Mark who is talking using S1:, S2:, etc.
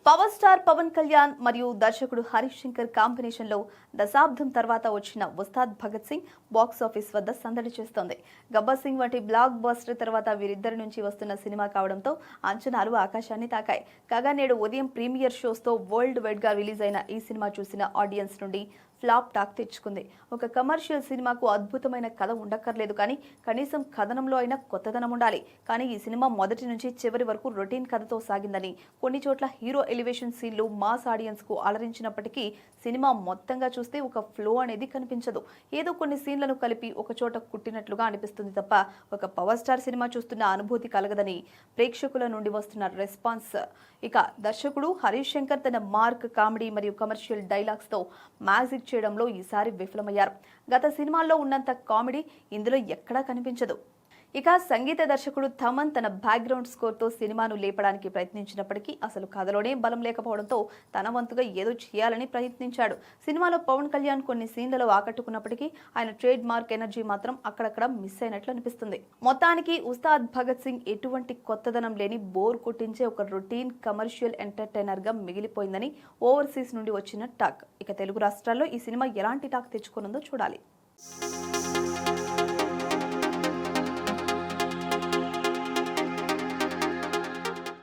S1: Power star Pawan Kalyan మరియు దర్శకుడు Harish Shankar combination లో దశాబ్దం తర్వాత వచ్చిన ఉస్తాద్ భగత్ సింగ్ బాక్స్ ఆఫీస్ వద్ద సందడి చేస్తోంది. గబ్బర్ సింగ్ వంటి బ్లాక్ బస్టర్ తర్వాత వీరిద్దరి నుంచి వస్తున్న సినిమా కావడంతో అంచనాలు ఆకాశాన్ని తాకాయి. కాగా నేడు ఉదయం ప్రీమియర్ షోస్ తో వరల్డ్ వైడ్ గా రిలీజ్ అయిన ఈ సినిమా చూసిన ఆడియన్స్ నుండి ఫ్లాప్ టాక్ తెచ్చుకుంది. ఒక కమర్షియల్ సినిమాకు అద్భుతమైన కథ ఉండక్కర్లేదు, కానీ కనీసం కథనంలో అయినా కొత్తదనం ఉండాలి. కానీ ఈ సినిమా మొదటి నుంచి చివరి వరకు రొటీన్ కథతో సాగిందని, కొన్ని చోట్ల హీరో ఎలివేషన్ సీన్లు మాస్ ఆడియన్స్ కు అలరించినప్పటికీ సినిమా మొత్తంగా చూస్తే ఒక ఫ్లో అనేది కనిపించదు. ఏదో కొన్ని సీన్లను కలిపి ఒక చోట కుట్టినట్లుగా అనిపిస్తుంది తప్ప ఒక పవర్ స్టార్ సినిమా చూస్తున్న అనుభూతి కలగదని ప్రేక్షకుల నుండి వస్తున్న రెస్పాన్స్. ఇక దర్శకుడు హరీష్ శంకర్ తన మార్క్, కామెడీ మరియు కమర్షియల్ డైలాగ్స్ తో మ్యాజిక్ చేయడంలో ఈసారి విఫలమయ్యారు. గత సినిమాల్లో ఉన్నంత కామెడీ ఇందులో ఎక్కడా కనిపించదు. ఇక సంగీత దర్శకుడు థమన్ తన బ్యాక్గ్రౌండ్ స్కోర్ తో సినిమాను లేపడానికి ప్రయత్నించినప్పటికీ అసలు కథలోనే బలం లేకపోవడంతో తన వంతుగా ఏదో చేయాలని ప్రయత్నించాడు. సినిమాలో పవన్ కళ్యాణ్ కొన్ని సీన్లలో ఆకట్టుకున్నప్పటికీ ఆయన ట్రేడ్ మార్క్ ఎనర్జీ మాత్రం అక్కడక్కడ మిస్ అయినట్లు అనిపిస్తుంది. మొత్తానికి ఉస్తాద్ భగత్ సింగ్ ఎటువంటి కొత్తదనం లేని బోర్ కొట్టించే ఒక రొటీన్ కమర్షియల్ ఎంటర్టైనర్ గా మిగిలిపోయిందని ఓవర్సీస్ నుండి వచ్చిన టాక్. ఇక తెలుగు రాష్ట్రాల్లో ఈ సినిమా ఎలాంటి టాక్ తెచ్చుకున్నదో చూడాలి.